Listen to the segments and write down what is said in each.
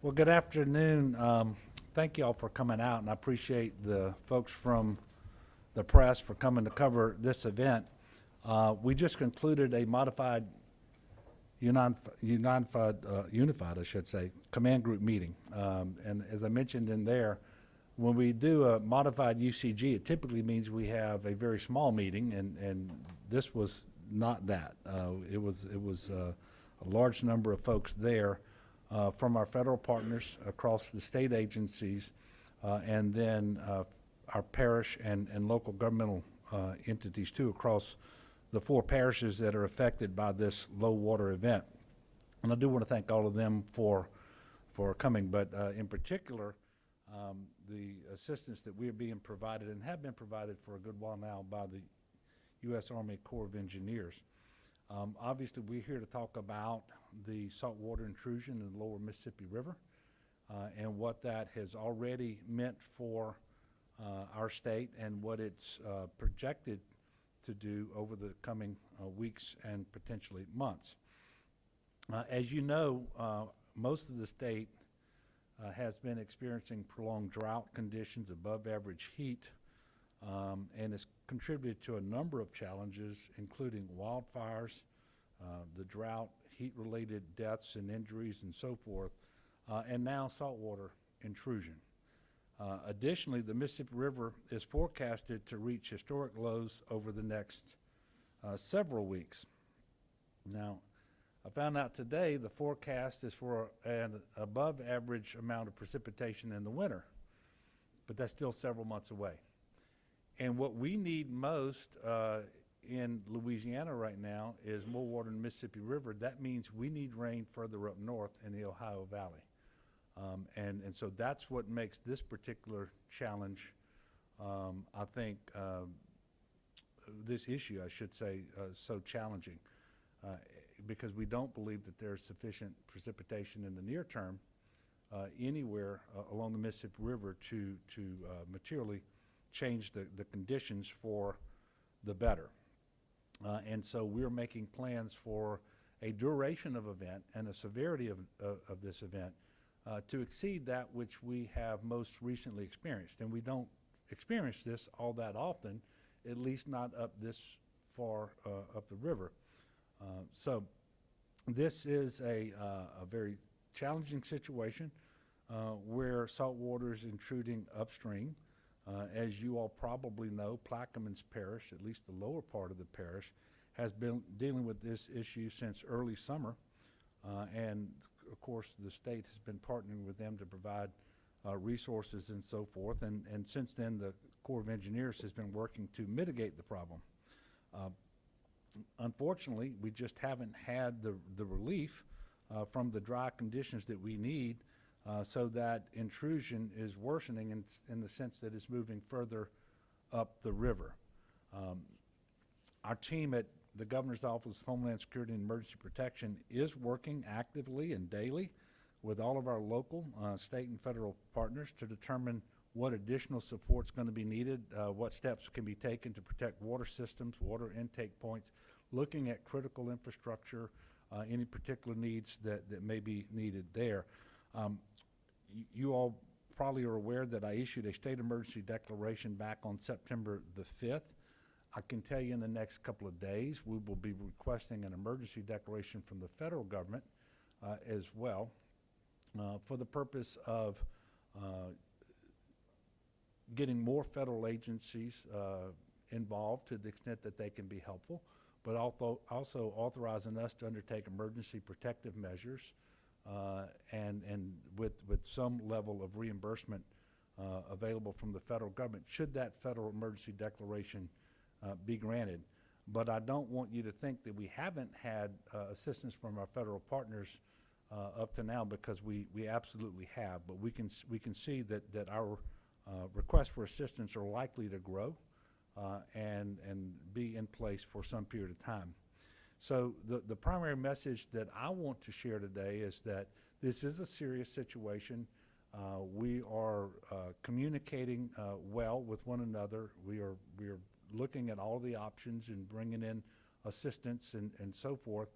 Well, good afternoon. Thank you all for coming out, and I appreciate the folks from the press for coming to cover this event. We just concluded a modified, unified, I should say, command group meeting. And as I mentioned in there, when we do a modified UCG, it typically means we have a very small meeting, and this was not that. It was a large number of folks there. From our federal partners across the state agencies, and then our parish and local governmental entities too across the 4 parishes that are affected by this low water event. And I do want to thank all of them for coming, but in particular, the assistance that we are being provided and have been provided for a good while now by the U.S. Army Corps of Engineers. Obviously, we're here to talk about the saltwater intrusion in the lower Mississippi River and what that has already meant for our state and what it's projected to do over the coming weeks and potentially months. As you know, most of the state has been experiencing prolonged drought conditions, above average heat, and has contributed to a number of challenges, including wildfires, the drought, heat-related deaths and injuries, and so forth, and now saltwater intrusion. Additionally, the Mississippi River is forecasted to reach historic lows over the next several weeks. Now, I found out today the forecast is for an above-average amount of precipitation in the winter, but that's still several months away. And what we need most in Louisiana right now is more water in the Mississippi River. That means we need rain further up north in the Ohio Valley. And so that's what makes this particular challenge, I think, this issue, I should say, so challenging. Because we don't believe that there's sufficient precipitation in the near term anywhere along the Mississippi River to materially change the conditions for the better. And so we're making plans for a duration of event and a severity of this event to exceed that which we have most recently experienced. And we don't experience this all that often, at least not up this far up the river. So this is a very challenging situation where salt water is intruding upstream. As you all probably know, Plaquemines Parish, at least the lower part of the parish, has been dealing with this issue since early summer. And of course, the state has been partnering with them to provide resources and so forth. And since then, the Corps of Engineers has been working to mitigate the problem. Unfortunately, we just haven't had the relief from the dry conditions that we need, so that intrusion is worsening in the sense that it's moving further up the river. Our team at the Governor's Office of Homeland Security and Emergency Protection is working actively and daily with all of our local, state, and federal partners to determine what additional support is going to be needed, what steps can be taken to protect water systems, water intake points, looking at critical infrastructure, any particular needs that may be needed there. You all probably are aware that I issued a state emergency declaration back on September the 5th. I can tell you in the next couple of days we will be requesting an emergency declaration from the federal government as well for the purpose of getting more federal agencies involved to the extent that they can be helpful, but also authorizing us to undertake emergency protective measures and with some level of reimbursement available from the federal government should that federal emergency declaration be granted. But I don't want you to think that we haven't had assistance from our federal partners up to now, because we absolutely have. But we can see that our requests for assistance are likely to grow and be in place for some period of time. So the primary message that I want to share today is that this is a serious situation. We are communicating well with one another. We are looking at all the options and bringing in assistance and so forth.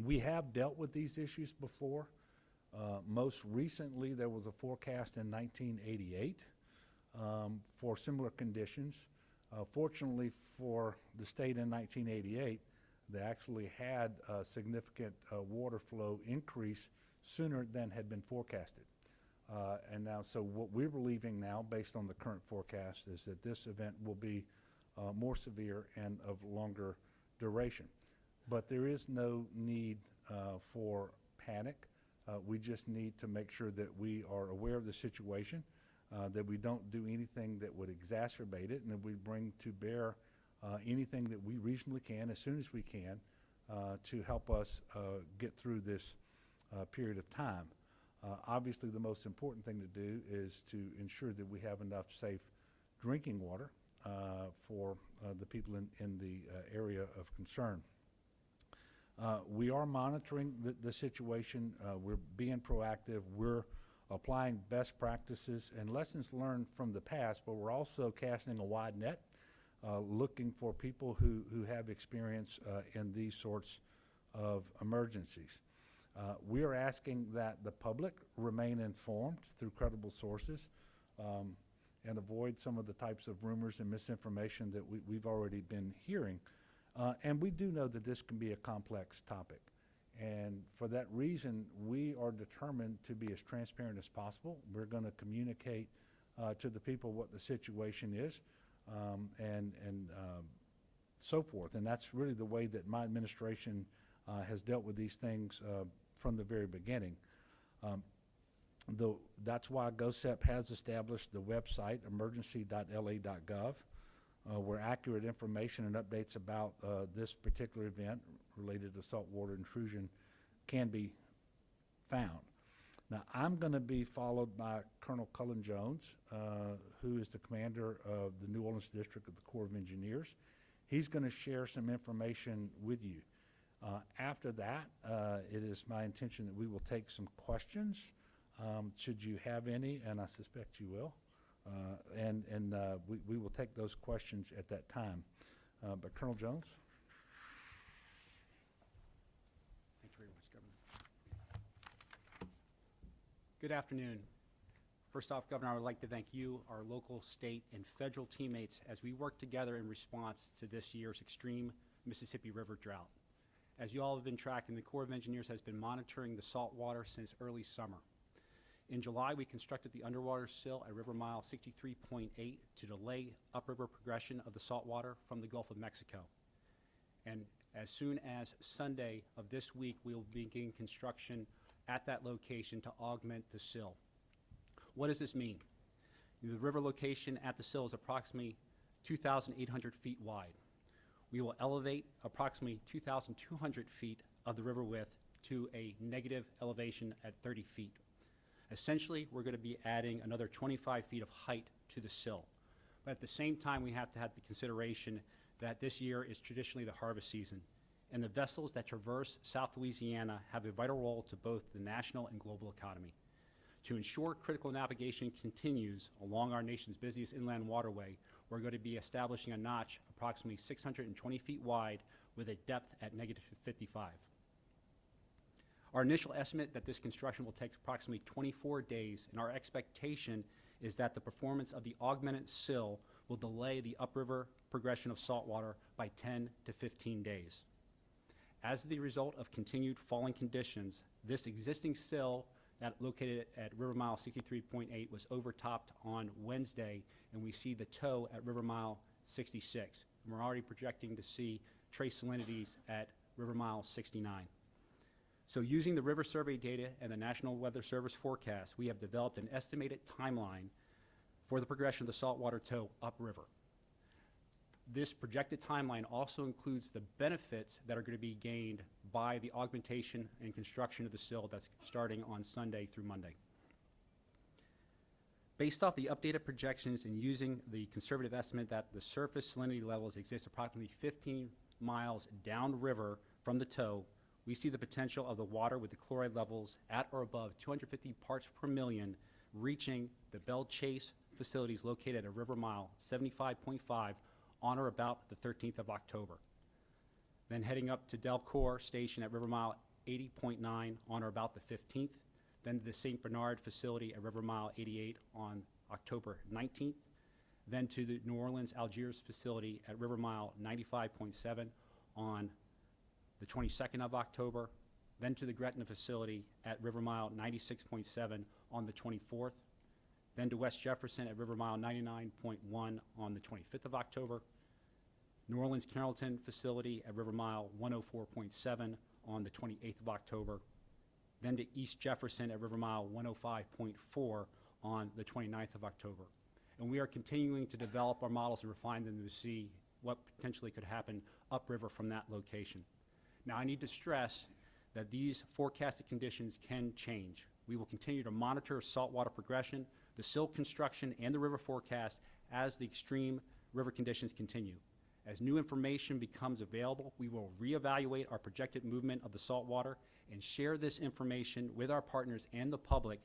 We have dealt with these issues before. Most recently, there was a forecast in 1988 for similar conditions. Fortunately for the state in 1988, they actually had a significant water flow increase sooner than had been forecasted. And now, so what we're believing now, based on the current forecast, is that this event will be more severe and of longer duration. But there is no need for panic. We just need to make sure that we are aware of the situation, that we don't do anything that would exacerbate it, and that we bring to bear anything that we reasonably can, as soon as we can, to help us get through this period of time. Obviously, the most important thing to do is to ensure that we have enough safe drinking water for the people in the area of concern. We are monitoring the situation. We're being proactive. We're applying best practices and lessons learned from the past, but we're also casting a wide net, looking for people who have experience in these sorts of emergencies. We are asking that the public remain informed through credible sources and avoid some of the types of rumors and misinformation that we've already been hearing. And we do know that this can be a complex topic. And for that reason, we are determined to be as transparent as possible. We're going to communicate to the people what the situation is and so forth. And that's really the way that my administration has dealt with these things from the very beginning. That's why GOSEP has established the website emergency.la.gov, where accurate information and updates about this particular event related to saltwater intrusion can be found. Now, I'm going to be followed by Colonel Cullen Jones, who is the commander of the New Orleans District of the Corps of Engineers. He's going to share some information with you. After that, it is my intention that we will take some questions, should you have any, and I suspect you will. And we will take those questions at that time. But Colonel Jones? Thank you very much, Governor. Good afternoon. First off, Governor, I would like to thank you, our local, state, and federal teammates as we work together in response to this year's extreme Mississippi River drought. As you all have been tracking, the Corps of Engineers has been monitoring the saltwater since early summer. In July, we constructed the underwater sill at river mile 63.8 to delay upriver progression of the saltwater from the Gulf of Mexico. And as soon as Sunday of this week, we will begin construction at that location to augment the sill. What does this mean? The river location at the sill is approximately 2,800 feet wide. We will elevate approximately 2,200 feet of the river width to a negative elevation at 30 feet. Essentially, we're going to be adding another 25 feet of height to the sill. But at the same time, we have to have the consideration that this year is traditionally the harvest season, and the vessels that traverse South Louisiana have a vital role to both the national and global economy. To ensure critical navigation continues along our nation's busiest inland waterway, we're going to be establishing a notch approximately 620 feet wide with a depth at negative 55. Our initial estimate that this construction will take approximately 24 days, and our expectation is that the performance of the augmented sill will delay the upriver progression of saltwater by 10 to 15 days. As the result of continued falling conditions, this existing sill located at river mile 63.8 was overtopped on Wednesday, and we see the tow at river mile 66. And we're already projecting to see trace salinities at river mile 69. So using the river survey data and the National Weather Service forecast, we have developed an estimated timeline for the progression of the saltwater tow upriver. This projected timeline also includes the benefits that are going to be gained by the augmentation and construction of the sill that's starting on Sunday through Monday. Based off the updated projections and using the conservative estimate that the surface salinity levels exist approximately 15 miles downriver from the tow, we see the potential of the water with the chloride levels at or above 250 parts per million reaching the Bel Chase facilities located at river mile 75.5 on or about the 13th of October. Then heading up to Delcor Station at river mile 80.9 on or about the 15th, then to the St. Bernard facility at River Mile 88 on October 19th, then to the New Orleans Algiers facility at River Mile 95.7 on the 22nd of October, then to the Gretna facility at River Mile 96.7 on the 24th, then to West Jefferson at River Mile 99.1 on the 25th of October, New Orleans Carrollton facility at River Mile 104.7 on the 28th of October, then to East Jefferson at River Mile 105.4 on the 29th of October. And we are continuing to develop our models and refine them to see what potentially could happen upriver from that location. Now, I need to stress that these forecasted conditions can change. We will continue to monitor saltwater progression, the silt construction, and the river forecast as the extreme river conditions continue. As new information becomes available, we will reevaluate our projected movement of the saltwater and share this information with our partners and the public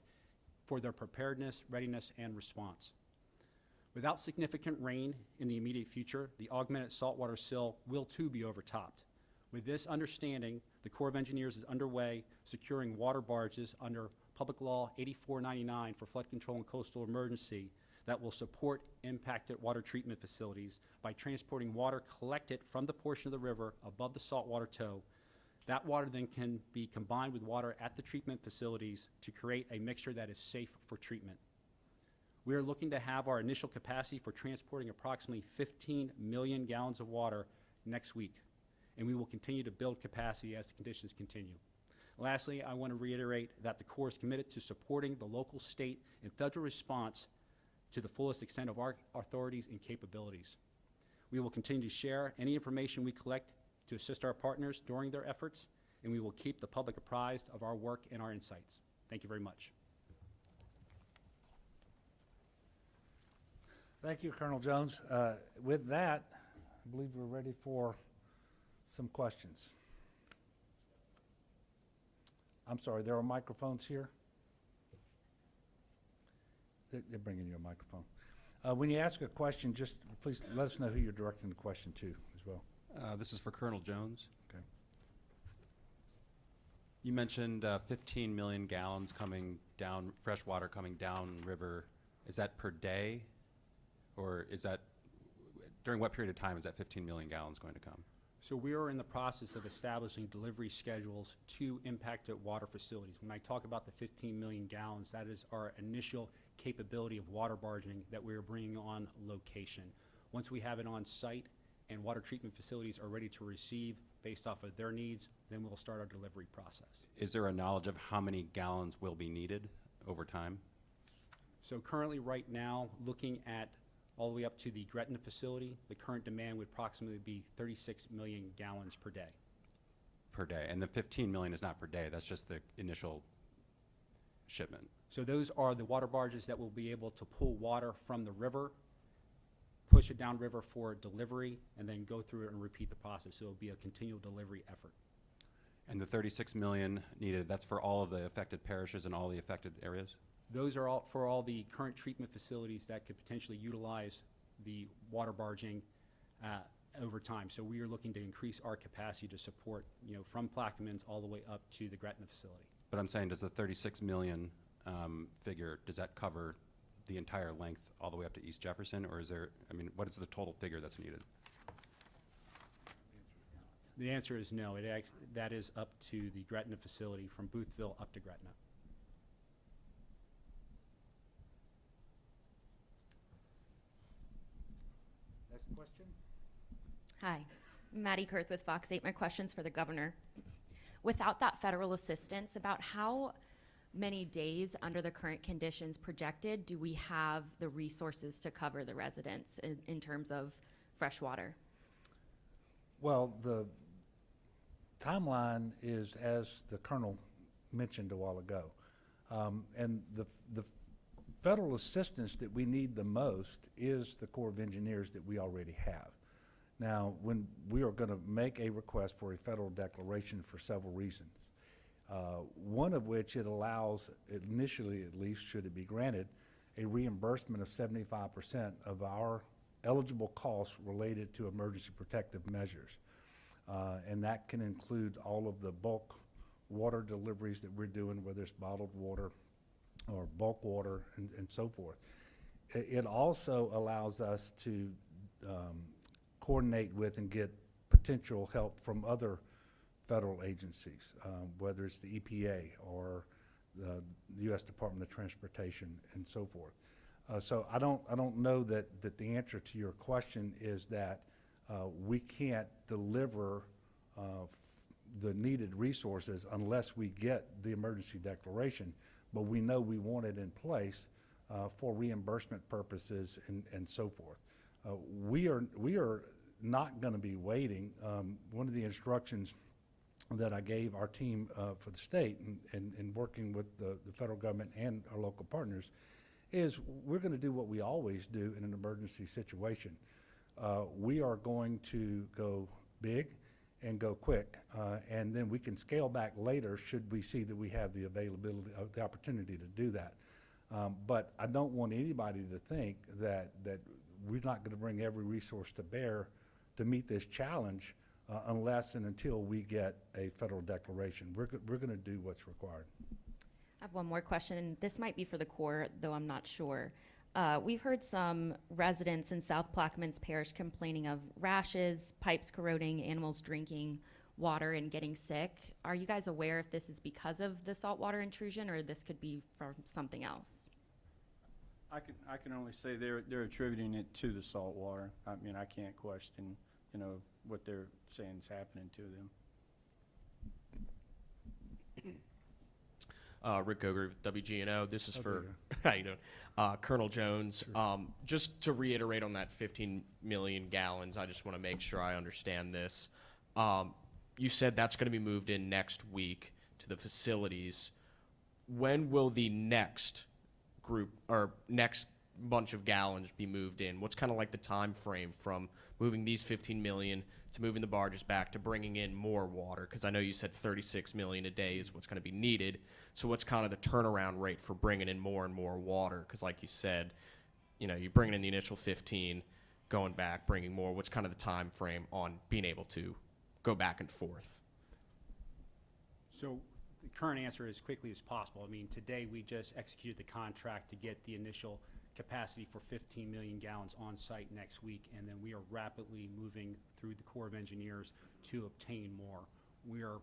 for their preparedness, readiness, and response. Without significant rain in the immediate future, the augmented saltwater sill will too be overtopped. With this understanding, the Corps of Engineers is underway securing water barges under Public Law 8499 for flood control and coastal emergency that will support impacted water treatment facilities by transporting water collected from the portion of the river above the saltwater toe. That water then can be combined with water at the treatment facilities to create a mixture that is safe for treatment. We are looking to have our initial capacity for transporting approximately 15 million gallons of water next week, and we will continue to build capacity as the conditions continue. Lastly, I want to reiterate that the Corps is committed to supporting the local, state, and federal response to the fullest extent of our authorities and capabilities. We will continue to share any information we collect to assist our partners during their efforts, and we will keep the public apprised of our work and our insights. Thank you very much. Thank you, Colonel Jones. With that, I believe we're ready for some questions. I'm sorry, there are microphones here? They're bringing you a microphone. When you ask a question, just please let us know who you're directing the question to as well. This is for Colonel Jones. Okay. You mentioned 15 million gallons coming down, fresh water coming down river. Is that per day? Or is that, during what period of time is that 15 million gallons going to come? So we are in the process of establishing delivery schedules to impacted water facilities. When I talk about the 15 million gallons, that is our initial capability of water barging that we are bringing on location. Once we have it on site and water treatment facilities are ready to receive based off of their needs, then we'll start our delivery process. Is there a knowledge of how many gallons will be needed over time? So currently, right now, looking at all the way up to the Gretna facility, the current demand would approximately be 36 million gallons per day. Per day, and the 15 million is not per day, that's just the initial shipment. So those are the water barges that will be able to pull water from the river, push it downriver for delivery, and then go through it and repeat the process. So it'll be a continual delivery effort. And the 36 million needed, that's for all of the affected parishes and all the affected areas? Those are all for all the current treatment facilities that could potentially utilize the water barging over time. So we are looking to increase our capacity to support, from Plaquemines all the way up to the Gretna facility. But I'm saying, does the 36 million figure, does that cover the entire length all the way up to East Jefferson? Or is there, what is the total figure that's needed? The answer is no. That is up to the Gretna facility from Boothville up to Gretna. Next question. Hi, Maddie Kurth with Fox 8. My question's for the governor. Without that federal assistance, about how many days under the current conditions projected do we have the resources to cover the residents in terms of fresh water? Well, the timeline is, as the Colonel mentioned a while ago, and the federal assistance that we need the most is the Corps of Engineers that we already have. Now, when we are going to make a request for a federal declaration for several reasons, one of which it allows, initially at least, should it be granted, a reimbursement of 75% of our eligible costs related to emergency protective measures. And that can include all of the bulk water deliveries that we're doing, whether it's bottled water or bulk water and so forth. It also allows us to coordinate with and get potential help from other federal agencies, whether it's the EPA or the U.S. Department of Transportation and so forth. So I don't know that the answer to your question is that we can't deliver the needed resources unless we get the emergency declaration, but we know we want it in place for reimbursement purposes and so forth. We are not going to be waiting. One of the instructions that I gave our team for the state and working with the federal government and our local partners is we're going to do what we always do in an emergency situation. We are going to go big and go quick, and then we can scale back later should we see that we have the availability of the opportunity to do that. But I don't want anybody to think that we're not going to bring every resource to bear to meet this challenge unless and until we get a federal declaration. We're going to do what's required. I have one more question, and this might be for the Corps, though I'm not sure. We've heard some residents in South Plaquemines Parish complaining of rashes, pipes corroding, animals drinking water and getting sick. Are you guys aware if this is because of the saltwater intrusion, or this could be from something else? I can only say they're attributing it to the salt water. I mean, I can't question, what they're saying is happening to them. Rick Goger with WGNO. This is for, Okay. how you doing? Colonel Jones. Just to reiterate on that 15 million gallons, I just want to make sure I understand this. You said that's going to be moved in next week to the facilities. When will the next group or next bunch of gallons be moved in? What's kind of like the time frame from moving these 15 million to moving the barges back to bringing in more water? Because I know you said 36 million a day is what's going to be needed. So what's kind of the turnaround rate for bringing in more and more water? Because like you said, you're bringing in the initial 15, going back, bringing more. What's kind of the time frame on being able to go back and forth? So the current answer is quickly as possible. I mean, today we just executed the contract to get the initial capacity for 15 million gallons on site next week, and then we are rapidly moving through the Corps of Engineers to obtain more. We are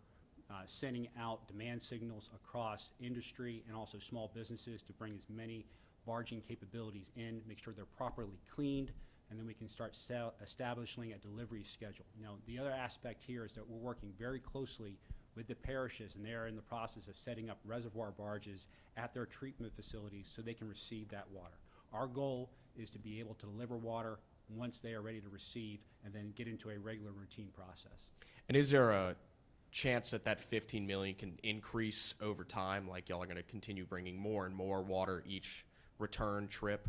sending out demand signals across industry and also small businesses to bring as many barging capabilities in, make sure they're properly cleaned, and then we can start establishing a delivery schedule. Now, the other aspect here is that we're working very closely with the parishes, and they are in the process of setting up reservoir barges at their treatment facilities so they can receive that water. Our goal is to be able to deliver water once they are ready to receive and then get into a regular routine process. And is there a chance that 15 million can increase over time? Like y'all are going to continue bringing more and more water each return trip?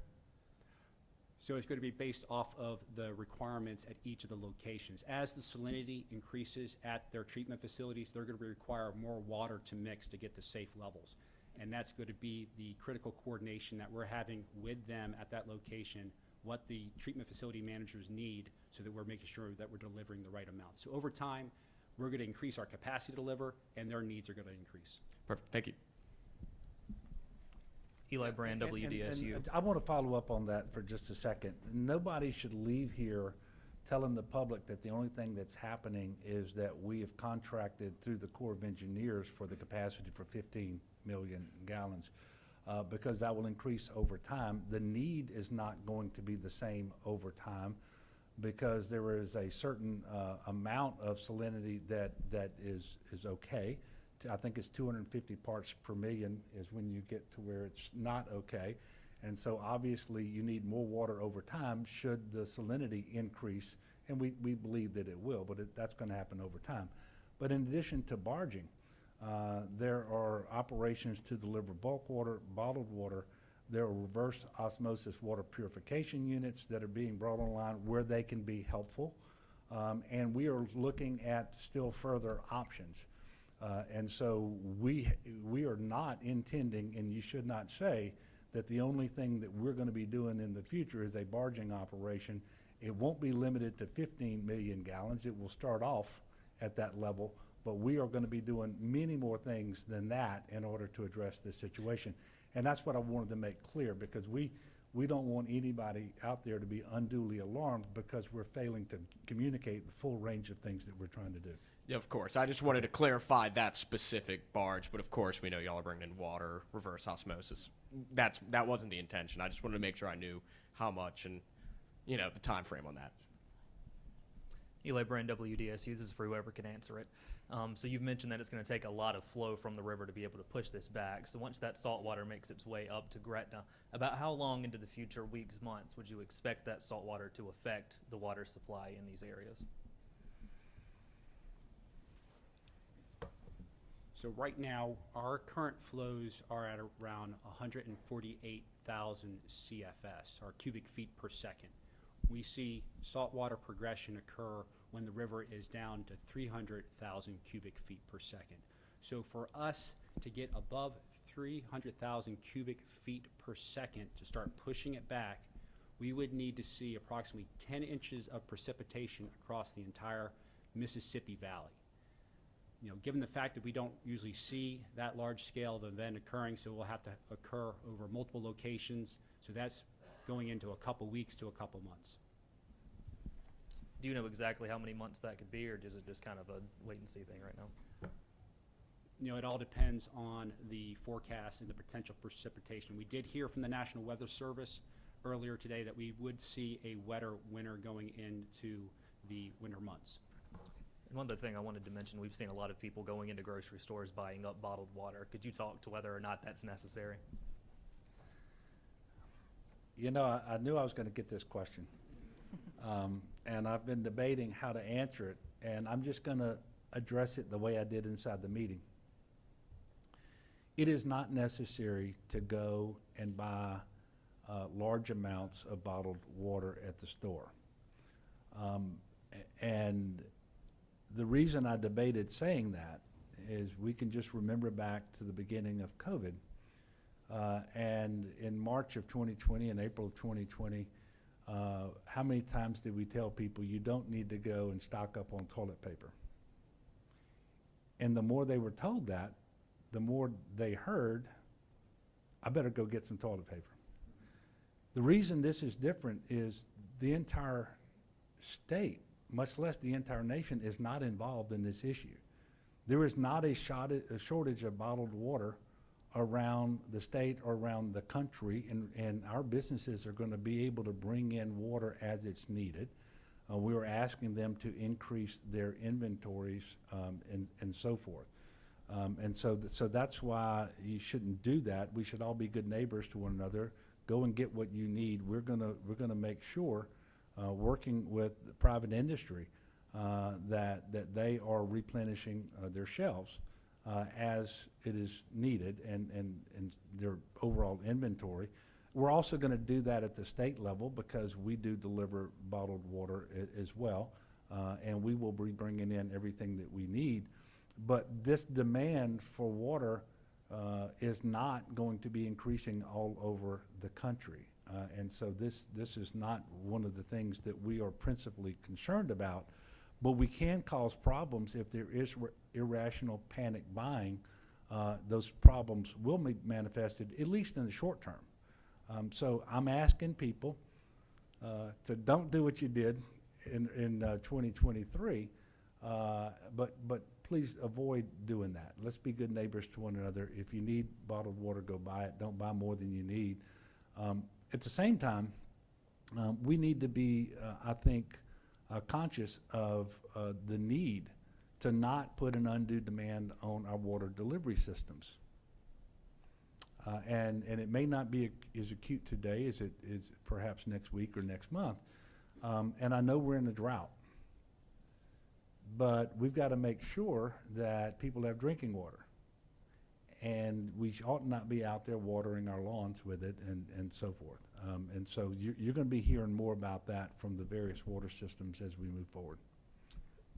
So it's going to be based off of the requirements at each of the locations. As the salinity increases at their treatment facilities, they're going to require more water to mix to get to safe levels. And that's going to be the critical coordination that we're having with them at that location, what the treatment facility managers need so that we're making sure that we're delivering the right amount. So over time, we're going to increase our capacity to deliver, and their needs are going to increase. Perfect. Thank you. Eli Brand, WDSU. And I want to follow up on that for just a second. Nobody should leave here telling the public that the only thing that's happening is that we have contracted through the Corps of Engineers for the capacity for 15 million gallons, because that will increase over time. The need is not going to be the same over time because there is a certain amount of salinity that is okay. I think it's 250 parts per million is when you get to where it's not okay. And so obviously you need more water over time should the salinity increase, and we believe that it will, but that's going to happen over time. But in addition to barging, there are operations to deliver bulk water, bottled water. There are reverse osmosis water purification units that are being brought online where they can be helpful. And we are looking at still further options. And so we are not intending, and you should not say, that the only thing that we're going to be doing in the future is a barging operation. It won't be limited to 15 million gallons. It will start off at that level, But we are going to be doing many more things than that in order to address this situation. And that's what I wanted to make clear, because we don't want anybody out there to be unduly alarmed because we're failing to communicate the full range of things that we're trying to do. Yeah, of course. I just wanted to clarify that specific barge, but of course we know y'all are bringing in water, reverse osmosis. That wasn't the intention. I just wanted to make sure I knew how much and, you know, the time frame on that. Eli Brand, WDSU. This is for whoever can answer it. So you've mentioned that it's going to take a lot of flow from the river to be able to push this back. So once that salt water makes its way up to Gretna, about how long into the future, weeks, months, would you expect that salt water to affect the water supply in these areas? So right now, our current flows are at around 148,000 CFS, or cubic feet per second. We see saltwater progression occur when the river is down to 300,000 cubic feet per second. So for us to get above 300,000 cubic feet per second to start pushing it back, we would need to see approximately 10 inches of precipitation across the entire Mississippi Valley. You know, given the fact that we don't usually see that large scale of event occurring, so it will have to occur over multiple locations. So that's going into a couple weeks to a couple months. Do you know exactly how many months that could be, or is it just kind of a wait-and-see thing right now? You know, it all depends on the forecast and the potential precipitation. We did hear from the National Weather Service earlier today that we would see a wetter winter going into the winter months. And one other thing I wanted to mention, we've seen a lot of people going into grocery stores buying up bottled water. Could you talk to whether or not that's necessary? You know, I knew I was going to get this question. And I've been debating how to answer it, and I'm just going to address it the way I did inside the meeting. It is not necessary to go and buy large amounts of bottled water at the store. And the reason I debated saying that is we can just remember back to the beginning of COVID. And in March of 2020 and April of 2020, how many times did we tell people you don't need to go and stock up on toilet paper? And the more they were told that, the more they heard, I better go get some toilet paper. The reason this is different is the entire state, much less the entire nation, is not involved in this issue. There is not a shortage of bottled water around the state or around the country, and our businesses are going to be able to bring in water as it's needed. We were asking them to increase their inventories and so forth. And so that's why you shouldn't do that. We should all be good neighbors to one another. Go and get what you need. We're gonna make sure, working with the private industry, that they are replenishing their shelves as it is needed and their overall inventory. We're also going to do that at the state level because we do deliver bottled water as well, and we will be bringing in everything that we need. But this demand for water is not going to be increasing all over the country. And so this is not one of the things that we are principally concerned about. But we can cause problems if there is irrational panic buying. Those problems will be manifested, at least in the short term. So I'm asking people to don't do what you did in 2023, but please avoid doing that. Let's be good neighbors to one another. If you need bottled water, go buy it. Don't buy more than you need. At the same time, we need to be, I think, conscious of the need to not put an undue demand on our water delivery systems. And it may not be as acute today as it is perhaps next week or next month. And I know we're in a drought. But we've got to make sure that people have drinking water. And we ought not be out there watering our lawns with it and so forth. And so you're going to be hearing more about that from the various water systems as we move forward.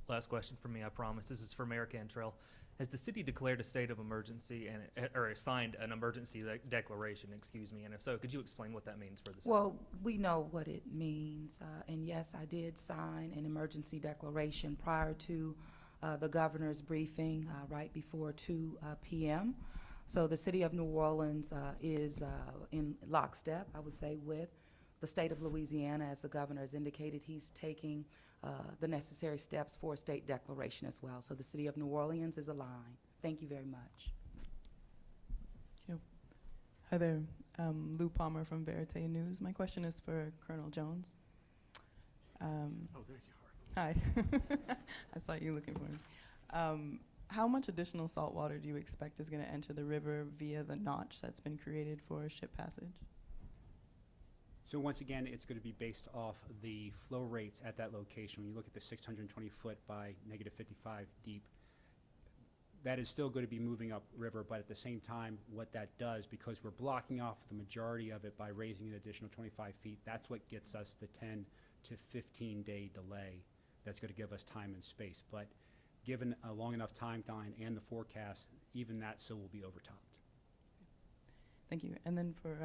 Last question from me, I promise. This is for Mayor Cantrell. Has the city declared a state of emergency or signed an emergency declaration, and if so, could you explain what that means for the city? Well, we know what it means, and yes, I did sign an emergency declaration prior to the governor's briefing right before 2 p.m. So the city of New Orleans is in lockstep, I would say, with the state of Louisiana. As the governor has indicated, he's taking the necessary steps for a state declaration as well. So the city of New Orleans is aligned. Thank you very much. Hi there, Lou Palmer from Verite News. My question is for Colonel Jones. Oh, there you are. Hi. I saw you looking for me. How much additional salt water do you expect is going to enter the river via the notch that's been created for ship passage? So once again, it's going to be based off the flow rates at that location. When you look at the 620 foot by negative 55 deep, that is still going to be moving up river, but at the same time, what that does, because we're blocking off the majority of it by raising an additional 25 feet, that's what gets us the 10 to 15 day delay. That's going to give us time and space. But given a long enough timeline and the forecast, even that still will be overtopped. Thank you. And then for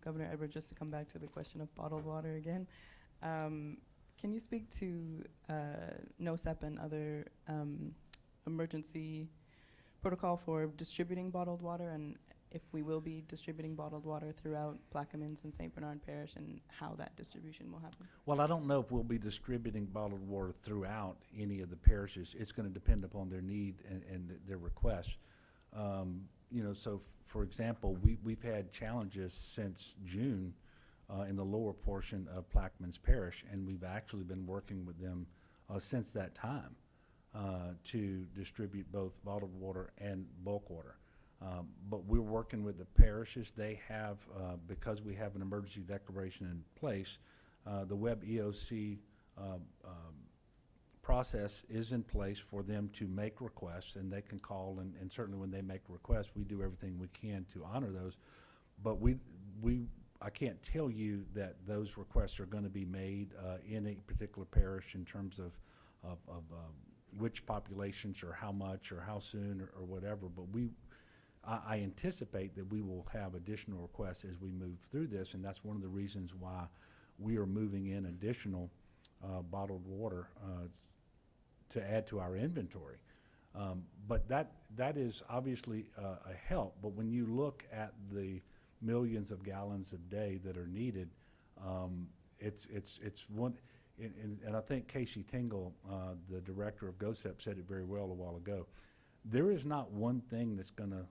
Governor Edwards, just to come back to the question of bottled water again, can you speak to NOSEP and other emergency protocol for distributing bottled water, and if we will be distributing bottled water throughout Plaquemines and St. Bernard Parish, and how that distribution will happen? Well, I don't know if we'll be distributing bottled water throughout any of the parishes. It's going to depend upon their need and their requests. You know, so for example, we've had challenges since June in the lower portion of Plaquemines Parish, and we've actually been working with them since that time to distribute both bottled water and bulk water. But we're working with the parishes. They have, because we have an emergency declaration in place, the Web EOC process is in place for them to make requests, and they can call, and certainly when they make requests, we do everything we can to honor those. But I can't tell you that those requests are going to be made in a particular parish in terms of which populations or how much or how soon or whatever, but I anticipate that we will have additional requests as we move through this, and that's one of the reasons why we are moving in additional bottled water to add to our inventory. But that is obviously a help, but when you look at the millions of gallons a day that are needed, it's one. And I think Casey Tingle, the director of GOSEP, said it very well a while ago. There is not one thing that's going to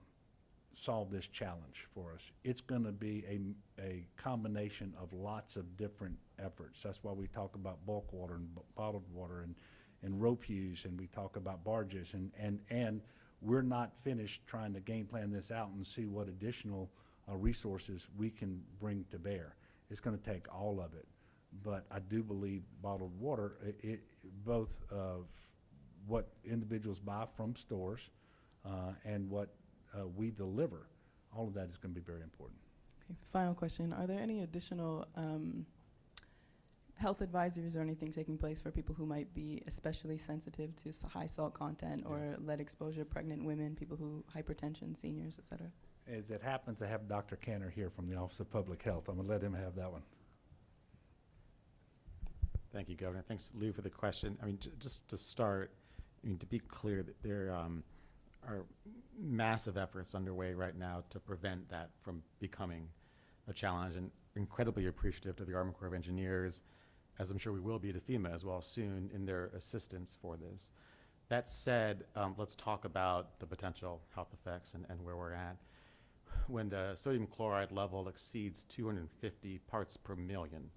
solve this challenge for us. It's going to be a combination of lots of different efforts. That's why we talk about bulk water and bottled water and rope use, and we talk about barges. And we're not finished trying to game plan this out and see what additional resources we can bring to bear. It's going to take all of it. But I do believe bottled water, both what individuals buy from stores and what we deliver, all of that is going to be very important. Okay, final question. Are there any additional health advisories or anything taking place for people who might be especially sensitive to high salt content or lead exposure, pregnant women, people who hypertension, seniors, et cetera? As it happens, I have Dr. Canner here from the Office of Public Health. I'm going to let him have that one. Thank you, Governor. Thanks, Lou, for the question. I mean, just to start, I mean, to be clear, that there are massive efforts underway right now to prevent that from becoming a challenge, and incredibly appreciative to the Army Corps of Engineers, as I'm sure we will be to FEMA as well soon, in their assistance for this. That said, let's talk about the potential health effects and where we're at. When the sodium chloride level exceeds 250 parts per million,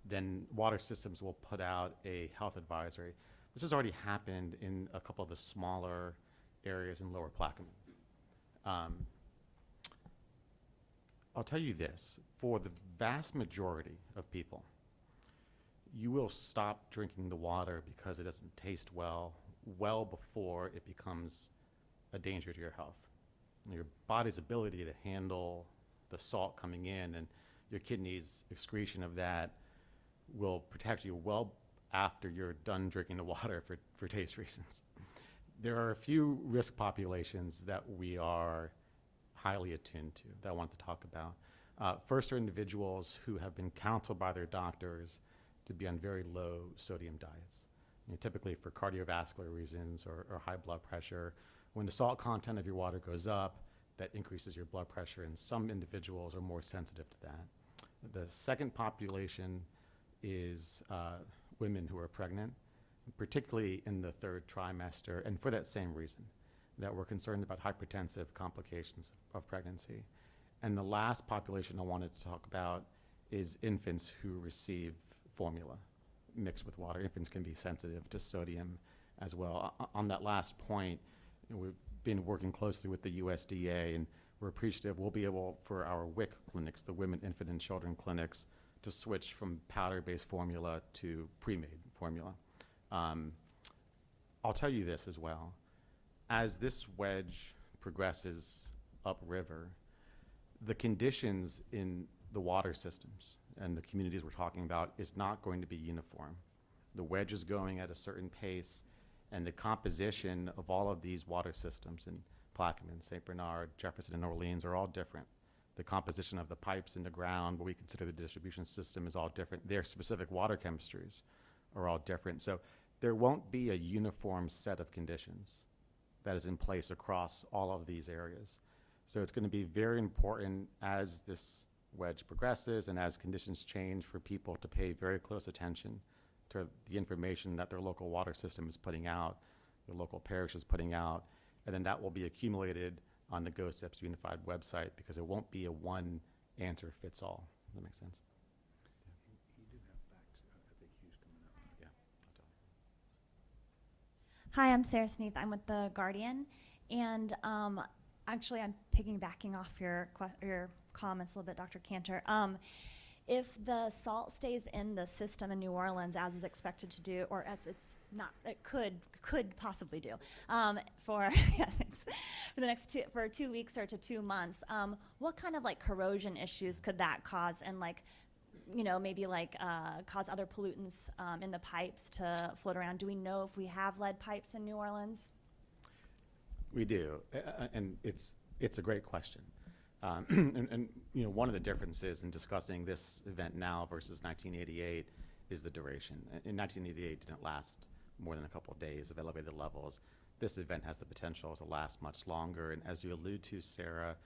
then water systems will put out a health advisory. This has already happened in a couple of the smaller areas in Lower Plaquemines. I'll tell you this, for the vast majority of people, you will stop drinking the water because it doesn't taste well before it becomes a danger to your health. Your body's ability to handle the salt coming in and your kidneys' excretion of that will protect you well after you're done drinking the water for taste reasons. There are a few risk populations that we are highly attuned to that I want to talk about. First are individuals who have been counseled by their doctors to be on very low sodium diets. typically for cardiovascular reasons or high blood pressure. When the salt content of your water goes up, that increases your blood pressure, and some individuals are more sensitive to that. The second population is women who are pregnant, particularly in the third trimester, and for that same reason, that we're concerned about hypertensive complications of pregnancy. And the last population I wanted to talk about is infants who receive formula mixed with water. Infants can be sensitive to sodium as well. On that last point, we've been working closely with the USDA, and we're appreciative we'll be able, for our WIC clinics, the Women, Infant, and Children clinics, to switch from powder-based formula to pre-made formula. I'll tell you this as well. As this wedge progresses upriver, the conditions in the water systems and the communities we're talking about is not going to be uniform. The wedge is going at a certain pace, and the composition of all of these water systems in Plaquemine, St. Bernard, Jefferson, and Orleans are all different. The composition of the pipes in the ground, what we consider the distribution system, is all different. Their specific water chemistries are all different. So there won't be a uniform set of conditions that is in place across all of these areas. So it's going to be very important as this wedge progresses and as conditions change for people to pay very close attention to the information that their local water system is putting out, the local parish is putting out, and then that will be accumulated on the GoSIP's unified website, because it won't be a one answer fits all. Does that make sense? Yeah. Hi, I'm Sarah Sneath. I'm with The Guardian. And actually, I'm piggybacking off your comments a little bit, Dr. Cantor. If the salt stays in the system in New Orleans, as is expected to do, or as it's not, it could possibly do, for for the next 2 weeks or to 2 months, what kind of like corrosion issues could that cause, and like, maybe like cause other pollutants in the pipes to float around? Do we know if we have lead pipes in New Orleans? We do, and it's a great question. And one of the differences in discussing this event now versus 1988 is the duration. In 1988, it didn't last more than a couple of days of elevated levels. This event has the potential to last much longer. And as you allude to, Sarah,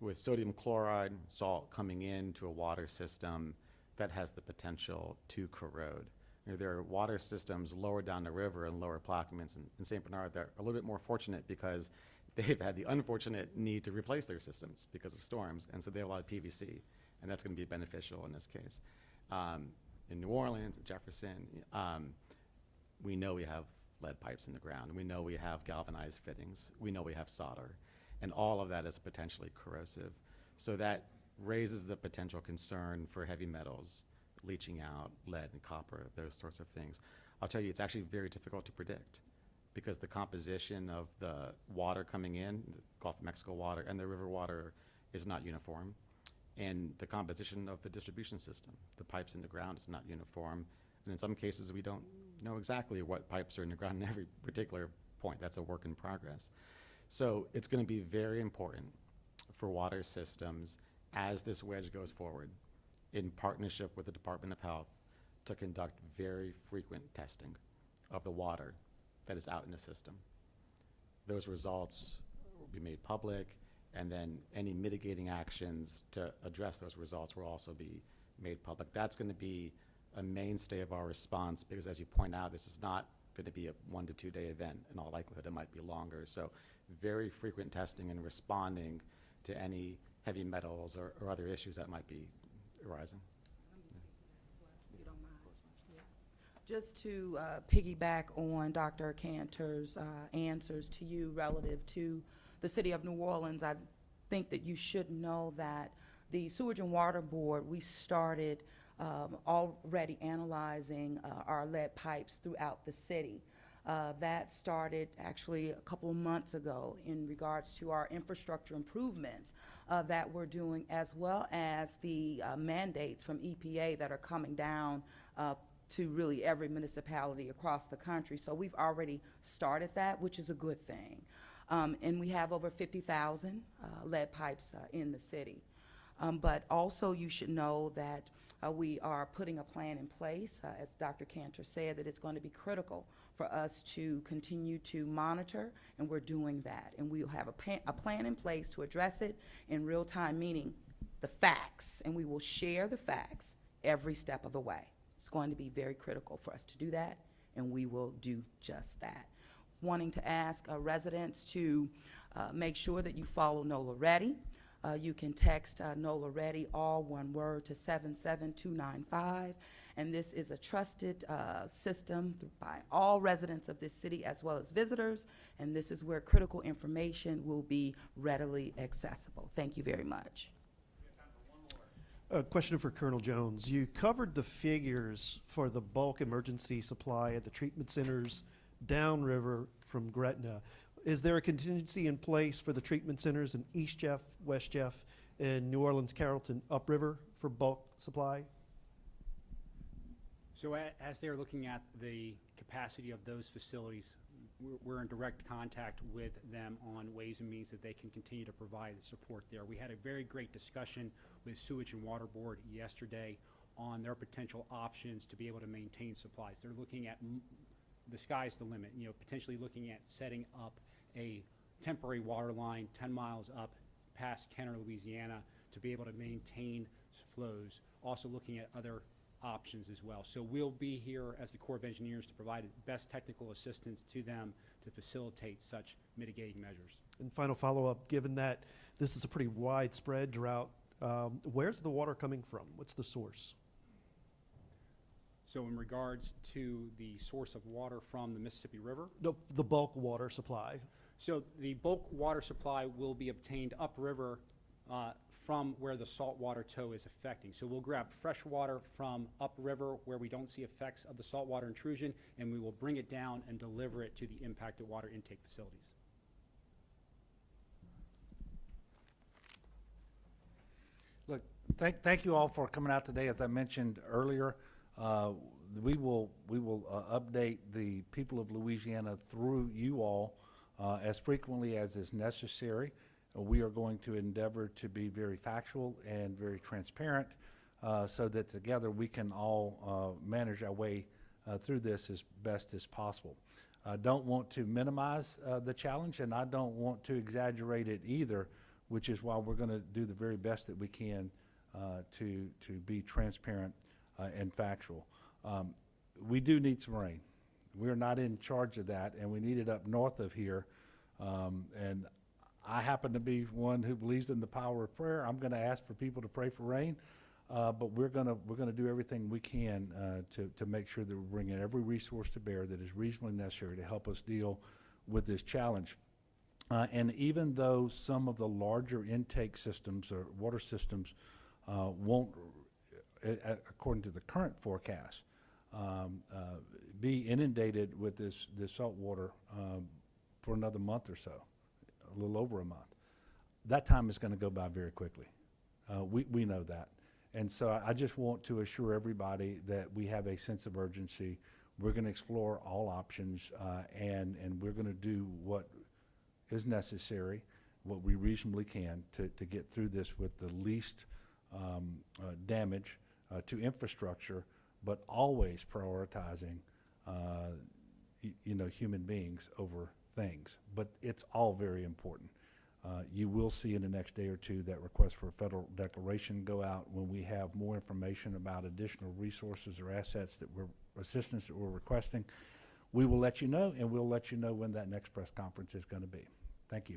with sodium chloride, salt coming into a water system, that has the potential to corrode. There are water systems lower down the river in Lower Plaquemines and St. Bernard that are a little bit more fortunate because they've had the unfortunate need to replace their systems because of storms, and so they have a lot of PVC, and that's going to be beneficial in this case. In New Orleans, Jefferson, we know we have lead pipes in the ground. We know we have galvanized fittings. We know we have solder, and all of that is potentially corrosive. So that raises the potential concern for heavy metals leaching out, lead and copper, those sorts of things. I'll tell you, it's actually very difficult to predict, because the composition of the water coming in, the Gulf of Mexico water and the river water, is not uniform. And the composition of the distribution system, the pipes in the ground, is not uniform. And in some cases, we don't know exactly what pipes are in the ground in every particular point. That's a work in progress. So it's going to be very important for water systems, as this wedge goes forward, in partnership with the Department of Health, to conduct very frequent testing of the water that is out in the system. Those results will be made public, and then any mitigating actions to address those results will also be made public. That's going to be a mainstay of our response, because as you point out, this is not going to be a 1 to 2 day event. In all likelihood, it might be longer. So very frequent testing and responding to any heavy metals or other issues that might be arising. Just to piggyback on Dr. Cantor's answers to you relative to the city of New Orleans, I think that you should know that the Sewage and Water Board, we started already analyzing our lead pipes throughout the city. That started actually a couple of months ago in regards to our infrastructure improvements that we're doing, as well as the mandates from EPA that are coming down to really every municipality across the country. So we've already started that, which is a good thing. And we have over 50,000 lead pipes in the city. But also you should know that we are putting a plan in place, as Dr. Cantor said, that it's going to be critical for us to continue to monitor, and we're doing that. And we'll have a plan in place to address it in real time, meaning the facts, and we will share the facts every step of the way. It's going to be very critical for us to do that, and we will do just that. Wanting to ask residents to make sure that you follow NOLA Ready. You can text NOLA Ready, all one word, to 77295. And this is a trusted system by all residents of this city as well as visitors. And this is where critical information will be readily accessible. Thank you very much. A question for Colonel Jones. You covered the figures for the bulk emergency supply at the treatment centers downriver from Gretna. Is there a contingency in place for the treatment centers in East Jeff, West Jeff, and New Orleans, Carrollton, upriver for bulk supply? So as they're looking at the capacity of those facilities, we're in direct contact with them on ways and means that they can continue to provide support there. We had a very great discussion with Sewage and Water Board yesterday on their potential options to be able to maintain supplies. They're looking at the sky's the limit, potentially looking at setting up a temporary water line 10 miles up past Kenner, Louisiana, to be able to maintain flows. Also looking at other options as well. So we'll be here as the Corps of Engineers to provide best technical assistance to them to facilitate such mitigating measures. And final follow-up, given that this is a pretty widespread drought, where's the water coming from? What's the source? So in regards to the source of water from the Mississippi River? The bulk water supply. So the bulk water supply will be obtained upriver from where the saltwater tow is affecting. So we'll grab fresh water from upriver where we don't see effects of the saltwater intrusion, and we will bring it down and deliver it to the impacted water intake facilities. Look, thank you all for coming out today. As I mentioned earlier, we will update the people of Louisiana through you all as frequently as is necessary. We are going to endeavor to be very factual and very transparent so that together we can all manage our way through this as best as possible. I don't want to minimize the challenge, and I don't want to exaggerate it either, which is why we're going to do the very best that we can to be transparent and factual. We do need some rain. We're not in charge of that, and we need it up north of here. And I happen to be one who believes in the power of prayer. I'm going to ask for people to pray for rain, but we're going to do everything we can to make sure that we're bringing every resource to bear that is reasonably necessary to help us deal with this challenge. And even though some of the larger intake systems or water systems won't, according to the current forecast, be inundated with this salt water for another month or so, a little over a month. That time is going to go by very quickly. We know that. And so I just want to assure everybody that we have a sense of urgency. We're going to explore all options, and we're going to do what is necessary, what we reasonably can to get through this with the least damage to infrastructure, but always prioritizing human beings over things. But it's all very important. You will see in the next day or two that request for a federal declaration go out when we have more information about additional resources or assets assistance that we're requesting. We will let you know, and we'll let you know when that next press conference is going to be. Thank you.